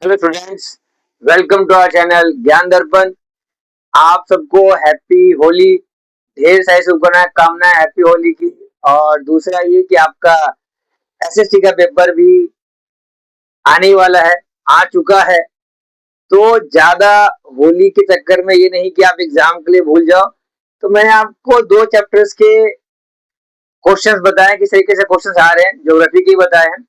Hello students, welcome to our channel Gyan Darpan. आप सबको happy Holi. ढेर सारी शुभकामनाएं हैप्पी होली की। और दूसरा ये कि आपका एसएसटी का पेपर भी आने ही वाला है, आ चुका है। तो ज्यादा होली के चक्कर में ये नहीं कि आप एग्जाम के लिए भूल जाओ। तो मैंने आपको दो चैप्टर्स के क्वेश्चंस बताए, किस तरीके से क्वेश्चंस आ रहे हैं, ज्योग्राफी के ही बताए हैं।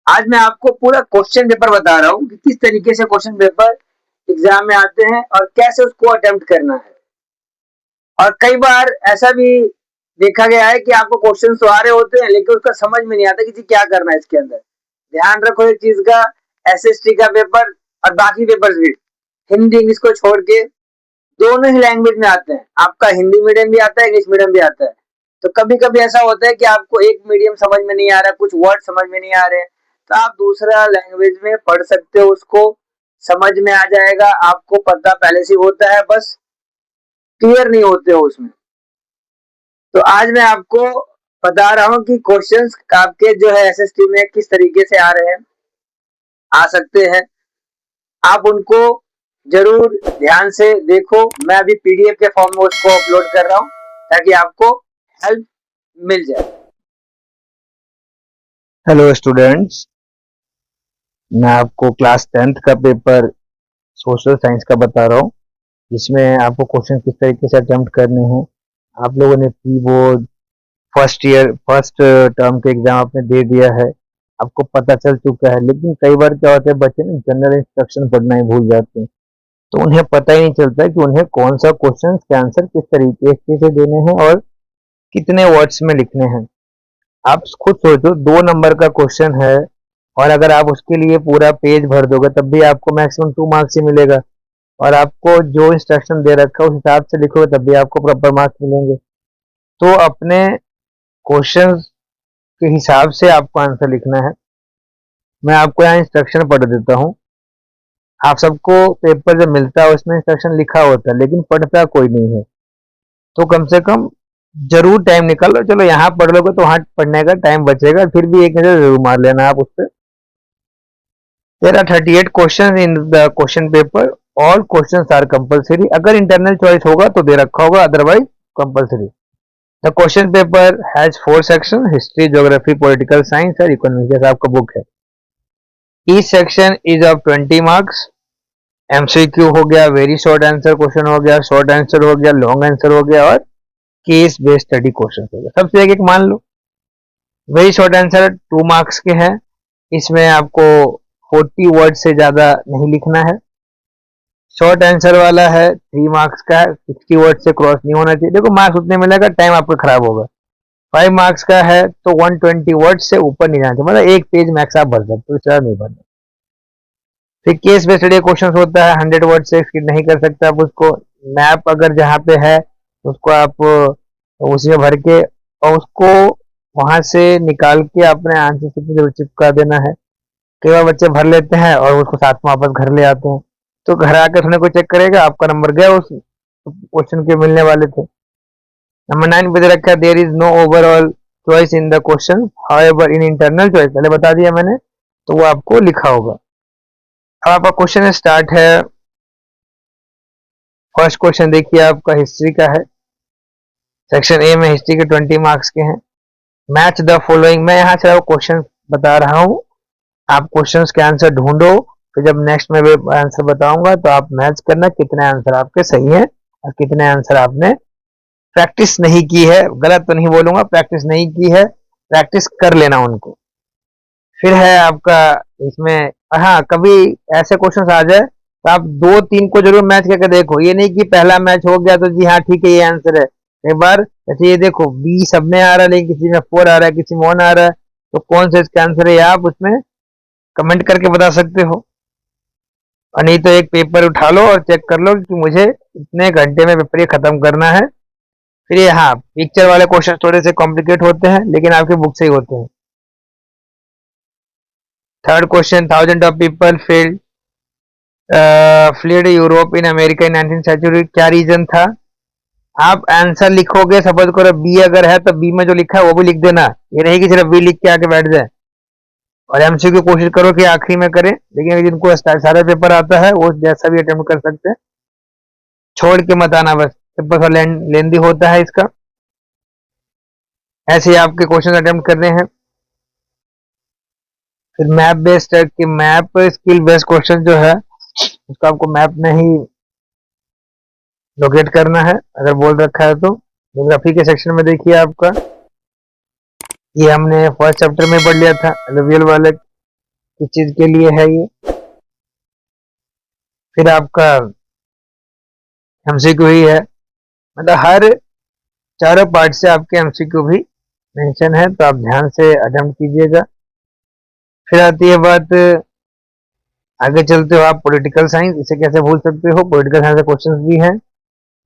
आज मैं आपको पूरा क्वेश्चन पेपर बता रहा हूँ कि किस तरीके से क्वेश्चन पेपर एग्जाम में आते हैं और कैसे उसको अटेम्प्ट करना है। और कई बार ऐसा भी देखा गया है कि आपको क्वेश्चन तो आ रहे होते हैं लेकिन उसका समझ में नहीं आता कि जी क्या करना है इसके अंदर। ध्यान रखो इस चीज का, एसएसटी का पेपर और बाकी पेपर्स भी हिंदी इंग्लिश को छोड़ के दोनों ही लैंग्वेज में आते हैं। आपका हिंदी मीडियम भी आता है, इंग्लिश मीडियम भी आता है। तो कभी कभी ऐसा होता है कि आपको एक मीडियम समझ में नहीं आ रहा, कुछ वर्ड समझ में नहीं आ रहे हैं, तो आप दूसरा लैंग्वेज में पढ़ सकते हो, उसको समझ में आ जाएगा। आपको पता पहले से होता है, बस क्लियर नहीं होते हो उसमें। तो आज मैं आपको बता रहा हूँ कि क्वेश्चंस आपके जो है एसएसटी में किस तरीके से आ रहे हैं, आ सकते हैं। आप उनको जरूर ध्यान से देखो। मैं अभी पीडीएफ के फॉर्म में उसको अपलोड कर रहा हूँ ताकि आपको हेल्प मिल जाए। हेलो स्टूडेंट्स, मैं आपको क्लास 10th का पेपर सोशल साइंस का बता रहा हूँ, जिसमें आपको क्वेश्चन किस तरीके से अटेम्प्ट करने हैं। आप लोगों ने प्री बोर्ड फर्स्ट टर्म के एग्जाम आपने दे दिया है, आपको पता चल चुका है। लेकिन कई बार क्या होता है, बच्चे ना जनरल इंस्ट्रक्शन पढ़ना ही भूल जाते हैं, तो उन्हें पता ही नहीं चलता कि उन्हें कौन सा क्वेश्चन के आंसर किस तरीके से देने हैं और कितने वर्ड्स में लिखने हैं। आप खुद सोचो, 2 नंबर का क्वेश्चन है और अगर आप उसके लिए पूरा पेज भर दोगे तब भी आपको मैक्सिमम 2 मार्क्स ही मिलेगा। और आपको जो इंस्ट्रक्शन दे रखा है उस हिसाब से लिखोगे तब भी आपको प्रॉपर मार्क्स मिलेंगे। तो अपने क्वेश्चन के हिसाब से आपको आंसर लिखना है। मैं आपको यहाँ इंस्ट्रक्शन पढ़ देता हूँ। आप सबको पेपर जब मिलता है उसमें इंस्ट्रक्शन लिखा होता है, लेकिन पढ़ता कोई नहीं है। तो कम से कम जरूर टाइम निकालो। चलो यहाँ पढ़ लोगे तो वहां पढ़ने का टाइम बचेगा, फिर भी एक नजर जरूर मार लेना आप उस पर। There are 38 questions in the question paper. All questions are compulsory. अगर internal choice होगा तो दे रखा होगा, otherwise compulsory. The question paper has 4 sections: history, geography, political science और economics, जैसा आपका बुक है। Each section is of 20 marks. MCQ हो गया, वेरी शॉर्ट आंसर क्वेश्चन हो गया, शॉर्ट आंसर हो गया, लॉन्ग आंसर हो गया और केस बेस्ड स्टडी क्वेश्चन हो गया। सबसे एक एक मान लो। वेरी शॉर्ट आंसर 2 मार्क्स के हैं, इसमें आपको 40 वर्ड से ज्यादा नहीं लिखना है। शॉर्ट आंसर वाला है 3 मार्क्स का, 60 वर्ड से क्रॉस नहीं होना चाहिए। देखो मार्क्स उतने मिलेगा, टाइम आपका खराब होगा। 5 मार्क्स का है तो 120 वर्ड से ऊपर नहीं जाना चाहिए, मतलब एक पेज मैक्स आप भर सकते हो, इससे नहीं भरना। फिर केस बेस्ड क्वेश्चन होता है, 100 वर्ड से एक्सीड नहीं कर सकते आप उसको। मैप अगर जहाँ पे है उसको आप उसी में भर के और उसको वहां से निकाल के अपने आंसर से जरूर चिपका देना है। कई बार बच्चे भर लेते हैं और उसको साथ में वापस घर ले आते हैं, तो घर आकर थोड़ा कोई चेक करेगा, आपका नंबर गया उस क्वेश्चन के मिलने वाले थे। नंबर 9 पे दे रखा है, there is no overall choice in the question, however in internal choice, पहले बता दिया मैंने, तो वो आपको लिखा होगा। अब आपका क्वेश्चन स्टार्ट है। फर्स्ट क्वेश्चन देखिए, आपका हिस्ट्री का है। सेक्शन ए में हिस्ट्री के 20 मार्क्स के हैं। मैच द फॉलोइंग, मैं यहाँ से आपको क्वेश्चन बता रहा हूँ, आप क्वेश्चंस के आंसर ढूंढो। फिर जब नेक्स्ट में आंसर बताऊंगा तो आप मैच करना कितने आंसर आपके सही हैं और कितने आंसर आपने प्रैक्टिस नहीं की है। गलत तो नहीं बोलूंगा, प्रैक्टिस नहीं की है, प्रैक्टिस कर लेना उनको। फिर है आपका इसमें, हाँ कभी ऐसे क्वेश्चन आ जाए तो आप 2-3 को जरूर मैच करके देखो। ये नहीं कि पहला मैच हो गया तो जी हाँ ठीक है ये आंसर है। एक बार जैसे ये देखो, बी सब में आ रहा है लेकिन किसी में 4 आ रहा है, किसी में 1 आ रहा है, तो कौन सा इसका आंसर है आप उसमें कमेंट करके बता सकते हो। और नहीं तो एक पेपर उठा लो और चेक कर लो कि मुझे इतने घंटे में पेपर ये खत्म करना है। फिर ये हाँ, पिक्चर वाले क्वेश्चन थोड़े से कॉम्प्लिकेट होते हैं लेकिन आपके बुक से ही होते हैं। Third question, thousand of people fled Europe in America in 19th century, क्या रीजन था। आप आंसर लिखोगे, सपोज करो बी अगर है तो बी में जो लिखा है वो भी लिख देना, ये नहीं कि सिर्फ बी लिख के आके बैठ जाए। और एमसीक्यू कोशिश करो कि आखिरी में करें, लेकिन जिनको सारा पेपर आता है वो जैसा भी अटेम्प्ट कर सकते हैं, छोड़ के मत आना, बस पेपर थोड़ा लेंदी होता है इसका। ऐसे ही आपके क्वेश्चन अटेम्प्ट करने हैं। फिर मैप बेस्ड कि मैप स्किल बेस्ड क्वेश्चन जो है उसको आपको मैप में ही लोकेट करना है, अगर बोल रखा है तो। ज्योग्राफी के सेक्शन में देखिए आपका, ये हमने फर्स्ट चैप्टर में पढ़ लिया था, एलुवियल वाले किस चीज के लिए है ये। फिर आपका एमसीक्यू ही है, मतलब हर चारों पार्ट से आपके एमसीक्यू भी मेंशन है, तो आप ध्यान से अटेम्प्ट कीजिएगा। फिर आती है बात, आगे चलते हो आप पॉलिटिकल साइंस, इसे कैसे भूल सकते हो, पॉलिटिकल साइंस के क्वेश्चंस भी हैं।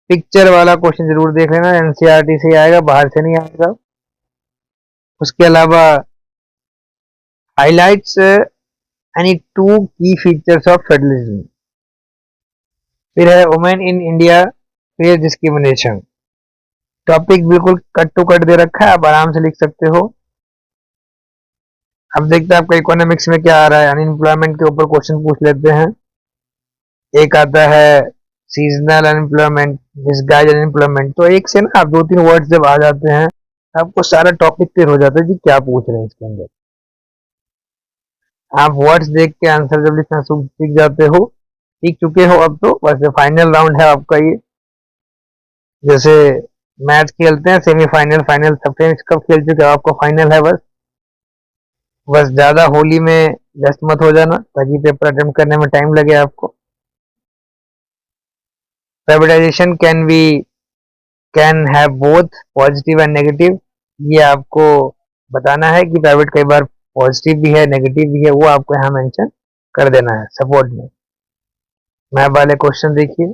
पिक्चर वाला क्वेश्चन जरूर देख लेना, एनसीईआरटी से आएगा, बाहर से नहीं आएगा। उसके अलावा हाईलाइट्स एनी टू की फीचर्स ऑफ फेडरलिज्म। फिर है women in India face discrimination. Topic बिल्कुल कट टू कट दे रखा है, आप आराम से लिख सकते हो। अब देखते हैं आपका इकोनॉमिक्स में क्या आ रहा है, अनएम्प्लॉयमेंट के ऊपर क्वेश्चन पूछ लेते हैं। एक आता है सीजनल अनएम्प्लॉयमेंट, डिसगाइज अनएम्प्लॉयमेंट। तो एक से ना आप दो तीन वर्ड जब आ जाते हैं आपको सारा टॉपिक क्लियर हो जाता है कि क्या पूछ रहे हैं इसके अंदर। आप वर्ड्स देख के आंसर जब लिखना सीख जाते हो, सीख चुके हो अब, तो बस फाइनल राउंड है आपका ये। जैसे मैच खेलते हैं सेमीफाइनल फाइनल, सब कब खेल चुके हो, आपको फाइनल है बस। बस ज्यादा होली में व्यस्त मत हो जाना ताकि पेपर अटेम्प्ट करने में टाइम लगे आपको। Privatisation can have both positive and negative, ये आपको बताना है कि प्राइवेट कई बार पॉजिटिव भी है नेगेटिव भी है, वो आपको यहाँ मेंशन कर देना है सपोर्ट में। मैप वाले क्वेश्चन देखिए,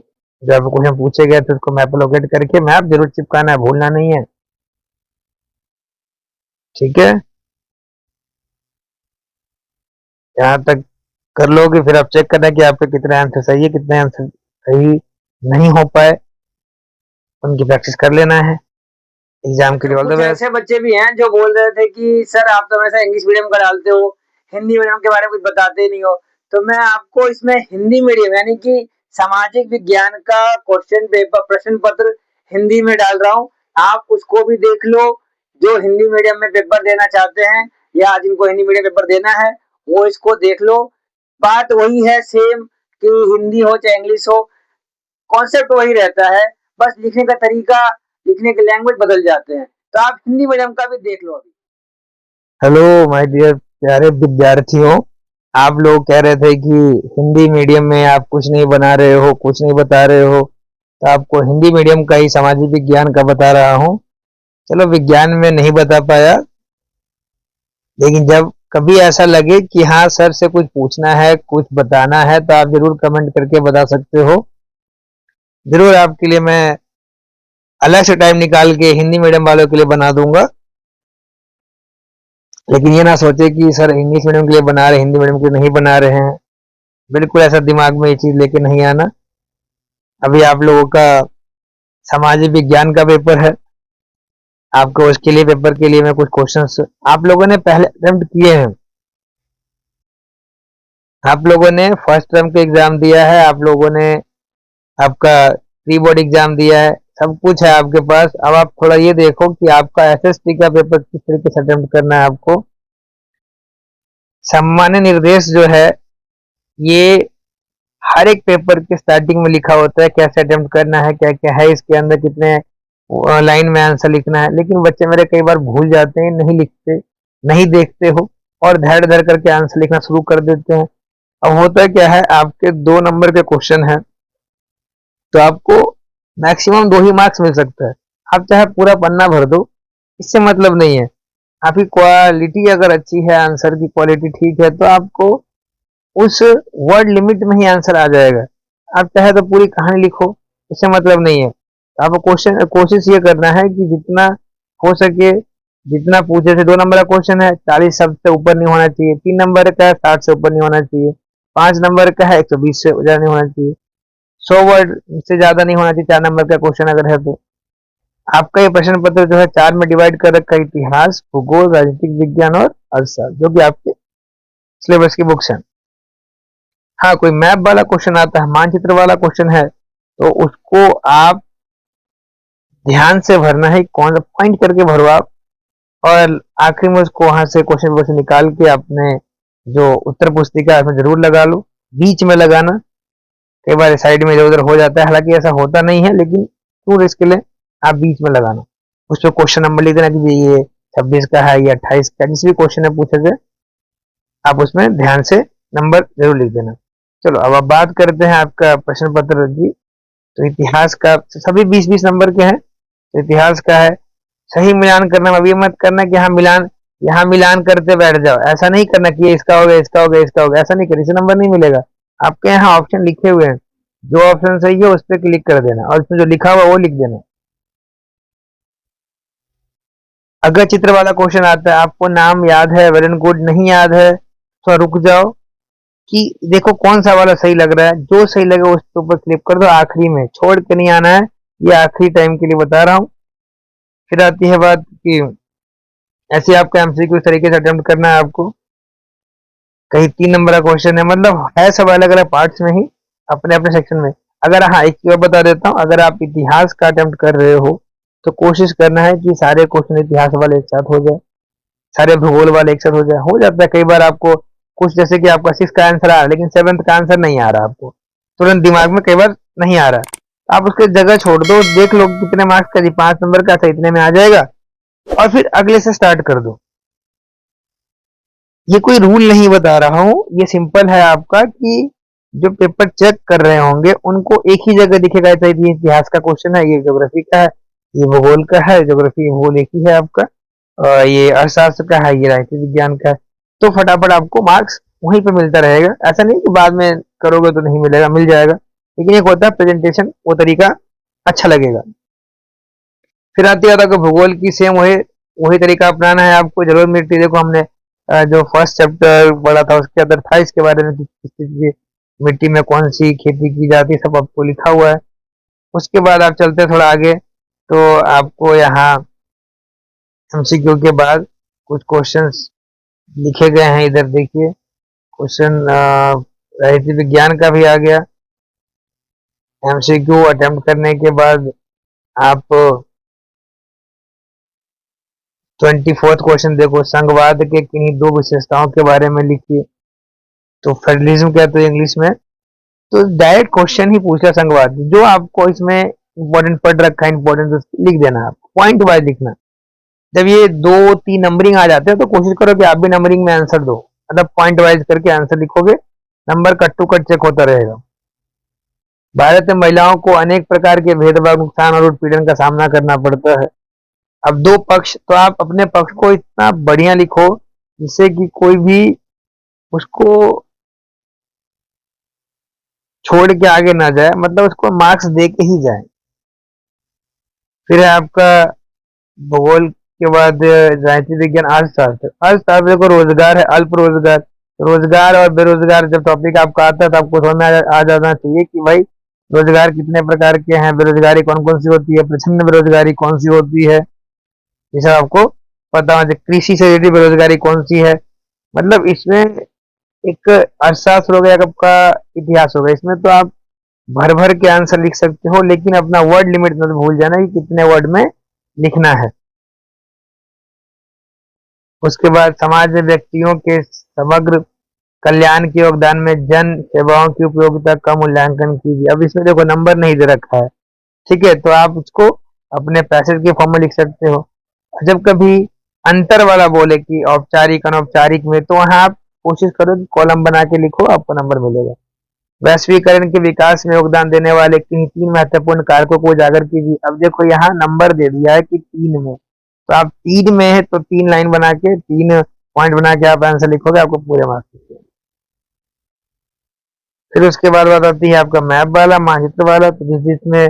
जब आपको क्वेश्चन पूछे गए तो उसको मैप लोकेट करके मैप जरूर चिपकाना है, भूलना नहीं है, ठीक है। यहाँ तक कर लोगे फिर आप चेक करना कि आपके कितने आंसर सही है, कितने आंसर सही नहीं हो पाए, उनकी प्रैक्टिस कर लेना है एग्जाम के लिए। ऑल द कुछ बेस्ट। ऐसे बच्चे भी हैं जो बोल रहे थे कि सर आप तो हमेशा इंग्लिश मीडियम का डालते हो, हिंदी मीडियम के बारे में कुछ बताते नहीं हो। तो मैं आपको इसमें हिंदी मीडियम यानी कि सामाजिक विज्ञान का क्वेश्चन पेपर प्रश्न पत्र हिंदी में डाल रहा हूँ, आप उसको भी देख लो। जो हिंदी मीडियम में पेपर देना चाहते हैं या जिनको हिंदी मीडियम पेपर देना है वो इसको देख लो। बात वही है सेम कि हिंदी हो चाहे इंग्लिश हो, कॉन्सेप्ट वही रहता है, बस लिखने का तरीका, लिखने के लैंग्वेज बदल जाते हैं। तो आप हिंदी मीडियम का भी देख लो अभी। हेलो माय डियर प्यारे विद्यार्थियों, आप लोग कह रहे थे कि हिंदी मीडियम में आप कुछ नहीं बना रहे हो, कुछ नहीं बता रहे हो, तो आपको हिंदी मीडियम का ही सामाजिक विज्ञान का बता रहा हूँ। चलो विज्ञान में नहीं बता पाया, लेकिन जब कभी ऐसा लगे कि हाँ सर से कुछ पूछना है कुछ बताना है तो आप जरूर कमेंट करके बता सकते हो। जरूर आपके लिए मैं अलग से टाइम निकाल के हिंदी मीडियम वालों के लिए बना दूंगा। लेकिन ये ना सोचे कि सर इंग्लिश मीडियम के लिए बना रहे हिंदी मीडियम के लिए नहीं बना रहे हैं, बिल्कुल ऐसा दिमाग में ये चीज लेके नहीं आना। अभी आप लोगों का सामाजिक विज्ञान का पेपर है, आपको उसके लिए पेपर के लिए मैं कुछ क्वेश्चंस आप लोगों ने पहले अटेम्प्ट किए हैं, आप लोगों ने फर्स्ट टर्म का एग्जाम दिया है, आप लोगों ने आपका प्री बोर्ड एग्जाम दिया है, सब कुछ है आपके पास। अब आप थोड़ा ये देखो कि आपका एसएसटी का पेपर किस तरीके से अटेम्प्ट करना है आपको। सामान्य निर्देश जो है ये हर एक पेपर के स्टार्टिंग में लिखा होता है, कैसे अटेम्प्ट करना है, क्या क्या है इसके अंदर, कितने लाइन में आंसर लिखना है। लेकिन बच्चे मेरे कई बार भूल जाते हैं, नहीं लिखते, नहीं देखते हो और धैर्य धर करके आंसर लिखना शुरू कर देते हैं। अब होता क्या है, आपके 2 नंबर के क्वेश्चन है तो आपको मैक्सिमम 2 ही मार्क्स मिल सकता है। आप चाहे पूरा पन्ना भर दो, इससे मतलब नहीं है। आपकी क्वालिटी अगर अच्छी है, आंसर की क्वालिटी ठीक है, तो आपको उस वर्ड लिमिट में ही आंसर आ जाएगा। आप चाहे तो पूरी कहानी लिखो, इससे मतलब नहीं है। तो आपको कोशिश ये करना है कि जितना हो सके, जितना पूछे से 2 नंबर का क्वेश्चन है 40 शब्द से ऊपर नहीं होना चाहिए, 3 नंबर का है 60 से ऊपर नहीं होना चाहिए, 5 नंबर का है 120 से ज्यादा नहीं होना चाहिए, 100 वर्ड से ज्यादा नहीं होना चाहिए 4 नंबर का क्वेश्चन अगर है तो। आपका ये प्रश्न पत्र जो है 4 में डिवाइड कर रखा है, इतिहास, भूगोल, राजनीतिक विज्ञान और अर्थशास्त्र, जो कि आपके सिलेबस की बुक्स हैं। हाँ, कोई मैप वाला क्वेश्चन आता है, मानचित्र वाला क्वेश्चन है, तो उसको आप ध्यान से भरना है, कौन सा पॉइंट करके भरो आप, और आखिर में उसको वहां से क्वेश्चन पेपर से निकाल के अपने जो उत्तर पुस्तिका है उसमें जरूर लगा लो। बीच में लगाना, कई बार साइड में इधर उधर हो जाता है, हालांकि ऐसा होता नहीं है, लेकिन क्यों रिस्क ले, आप बीच में लगाना। उस पर क्वेश्चन नंबर लिख देना कि ये 26 का है या 28 का, जिस भी क्वेश्चन है पूछे थे आप उसमें ध्यान से नंबर जरूर लिख देना। चलो अब बात करते हैं आपका प्रश्न पत्र की। तो इतिहास का सभी 20-20 नंबर के हैं। तो इतिहास का है, सही मिलान करना, अभी मत करना कि हाँ मिलान, यहाँ मिलान करते बैठ जाओ, ऐसा नहीं करना कि ये इसका हो गया, इसका हो गया, इसका हो गया, ऐसा नहीं करना, इससे नंबर नहीं मिलेगा। आपके यहाँ ऑप्शन लिखे हुए हैं, जो ऑप्शन सही है उस पर क्लिक कर देना और उसमें जो लिखा हुआ वो लिख देना। अगर चित्र वाला क्वेश्चन आता है, आपको नाम याद है, वेल एंड गुड, नहीं याद है तो रुक जाओ कि देखो कौन सा वाला सही लग रहा है, जो सही लगे उसके ऊपर क्लिक कर दो, आखिरी में छोड़ के नहीं आना है, ये आखिरी टाइम के लिए बता रहा हूँ। फिर आती है बात कि ऐसे आपका एमसीक्यू इस तरीके से अटेम्प्ट करना है आपको। कहीं 3 नंबर का क्वेश्चन है, मतलब है सब अलग अलग पार्ट्स में ही, अपने अपने सेक्शन में। अगर हाँ, एक चीज बता देता हूँ, अगर आप इतिहास का अटेम्प्ट कर रहे हो तो कोशिश करना है कि सारे क्वेश्चन इतिहास वाले एक साथ हो जाए, सारे भूगोल वाले एक साथ हो जाए। हो जाता है कई बार आपको कुछ, जैसे कि आपका 6 का आंसर आ रहा है लेकिन 7th का आंसर नहीं आ रहा, आपको तुरंत दिमाग में कई बार नहीं आ रहा, आप उसके जगह छोड़ दो, देख लो कितने मार्क्स का, 5 नंबर का था, इतने में आ जाएगा, और फिर अगले से स्टार्ट कर दो। ये कोई रूल नहीं बता रहा हूँ, ये सिंपल है आपका कि जो पेपर चेक कर रहे होंगे उनको एक ही जगह दिखेगा, ये इतिहास का क्वेश्चन है, ये ज्योग्राफी का है, ये भूगोल का है, ज्योग्राफी भूगोल एक ही है आपका, और ये अर्थशास्त्र का है, ये राजनीति विज्ञान का है। तो फटाफट आपको मार्क्स वहीं पे मिलता रहेगा, ऐसा नहीं कि बाद में करोगे तो नहीं मिलेगा, मिल जाएगा, लेकिन एक होता है प्रेजेंटेशन, वो तरीका अच्छा लगेगा। फिर आती है आपको भूगोल की, सेम वही वही तरीका अपनाना है आपको। जरूर मिट्टी, देखो हमने जो फर्स्ट चैप्टर पढ़ा था उसके अंदर था इसके बारे में कि किस चीज की मिट्टी में कौन सी खेती की जाती है, सब आपको लिखा हुआ है। उसके बाद आप चलते हैं थोड़ा आगे, तो आपको यहाँ एमसीक्यू के बाद कुछ क्वेश्चंस लिखे गए हैं, इधर देखिए। क्वेश्चन राजनीति विज्ञान का भी आ गया। एमसीक्यू अटेम्प्ट करने के बाद आप 24th क्वेश्चन देखो, संघवाद के किन्हीं 2 विशेषताओं के बारे में लिखिए। तो फेडरलिज्म क्या, तो इंग्लिश में, तो डायरेक्ट क्वेश्चन ही पूछा संघवाद, जो आपको इसमें इंपॉर्टेंट पढ़ रखा है, इंपॉर्टेंट लिख देना, आपको पॉइंट वाइज लिखना। जब ये 2-3 नंबरिंग आ जाते हैं तो कोशिश करो कि आप भी नंबरिंग में आंसर दो, मतलब पॉइंट वाइज करके आंसर लिखोगे, number cut to cut check होता रहेगा। भारत में महिलाओं को अनेक प्रकार के भेदभाव, नुकसान और उत्पीड़न का सामना करना पड़ता है। अब 2 पक्ष, तो आप अपने पक्ष को इतना बढ़िया लिखो जिससे कि कोई भी उसको छोड़ के आगे ना जाए, मतलब उसको मार्क्स दे के ही जाए। फिर है आपका भूगोल के बाद राजनीति विज्ञान, अर्थशास्त्र। अर्थशास्त्र को रोजगार है, अल्प रोजगार, रोजगार और बेरोजगार जब टॉपिक आपका आता है तो आपको समझ में आ जाना चाहिए कि भाई रोजगार कितने प्रकार के हैं, बेरोजगारी कौन कौन सी होती है, प्रचंड बेरोजगारी कौन सी होती है, ये सब आपको पता होना चाहिए। कृषि से रिलेटेड बेरोजगारी कौन सी है, मतलब इसमें एक अर्थशास्त्र हो गया, आपका इतिहास हो गया, इसमें तो आप भर भर के आंसर लिख सकते हो, लेकिन अपना वर्ड लिमिट मत भूल जाना कि कितने वर्ड में लिखना है। उसके बाद समाज में व्यक्तियों के समग्र कल्याण के योगदान में जन सेवाओं की उपयोगिता का मूल्यांकन कीजिए। अब इसमें देखो नंबर नहीं दे रखा है, ठीक है, तो आप उसको अपने पैसेज के फॉर्म में लिख सकते हो। जब कभी अंतर वाला बोले कि औपचारिक अनौपचारिक में, तो वहां आप कोशिश करो कि कॉलम बना के लिखो, आपको नंबर मिलेगा। वैश्वीकरण के विकास में योगदान देने वाले किन्हीं 3 महत्वपूर्ण कारकों को उजागर कीजिए। अब देखो यहाँ नंबर दे दिया है कि 3 में, तो आप 3 में है तो 3 लाइन बना के, 3 पॉइंट बना के आप आंसर लिखोगे, आपको पूरे मार्क्स मिलेंगे। फिर उसके बाद बात आती है आपका मैप वाला, मानचित्र वाला। तो जिसमें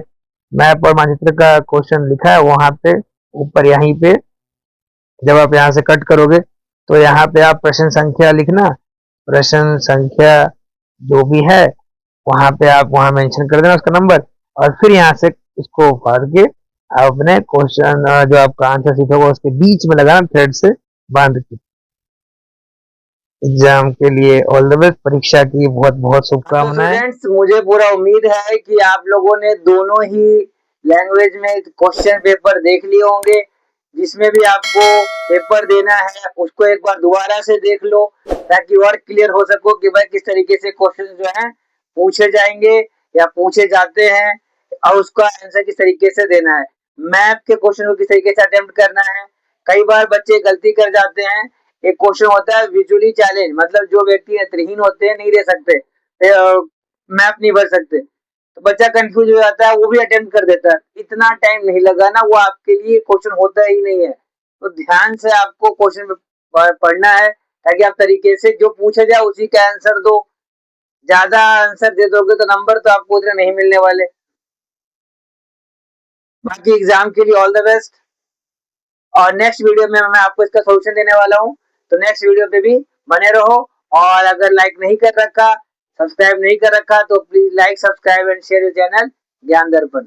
मैप और मानचित्र का क्वेश्चन लिखा है वहां पे ऊपर यहीं पे जब आप यहाँ से कट करोगे तो यहाँ पे आप प्रश्न संख्या लिखना, प्रश्न संख्या जो भी है वहां पे आप वहां मेंशन कर देना उसका नंबर, और फिर यहाँ से उसको फाड़ के आप अपने क्वेश्चन जो आपका आंसर सीखोगे उसके बीच में लगाना, थ्रेड से बांध के। एग्जाम के लिए ऑल द बेस्ट, परीक्षा की बहुत बहुत तो शुभकामनाएं। स्टूडेंट्स, मुझे पूरा उम्मीद है कि आप लोगों ने दोनों ही लैंग्वेज में क्वेश्चन पेपर देख लिए होंगे। जिसमें भी आपको पेपर देना है उसको एक बार दोबारा से देख लो, ताकि और क्लियर हो सको कि भाई किस तरीके से क्वेश्चन जो है पूछे जाएंगे या पूछे जाते हैं, और उसका आंसर किस तरीके से देना है। मैथ के क्वेश्चन को किस तरीके से अटेम्प्ट करना है। कई बार बच्चे गलती कर जाते हैं। एक क्वेश्चन होता है विजुअली चैलेंज, मतलब जो व्यक्ति नेत्रहीन होते हैं, नहीं दे सकते, मैप नहीं भर सकते, तो बच्चा कंफ्यूज हो जाता है, वो भी अटेम्प्ट कर देता है। इतना टाइम नहीं लगाना, वो आपके लिए क्वेश्चन होता ही नहीं है। तो ध्यान से आपको क्वेश्चन पढ़ना है, ताकि आप तरीके से जो पूछा जाए उसी का आंसर दो। ज्यादा आंसर दे दोगे तो नंबर तो आपको उतने नहीं मिलने वाले। बाकी एग्जाम के लिए ऑल द बेस्ट, और नेक्स्ट वीडियो में मैं आपको इसका सोल्यूशन देने वाला हूँ। तो नेक्स्ट वीडियो पे भी बने रहो, और अगर लाइक नहीं कर रखा, सब्सक्राइब नहीं कर रखा, तो please like, subscribe and share your channel Gyan दर्पण।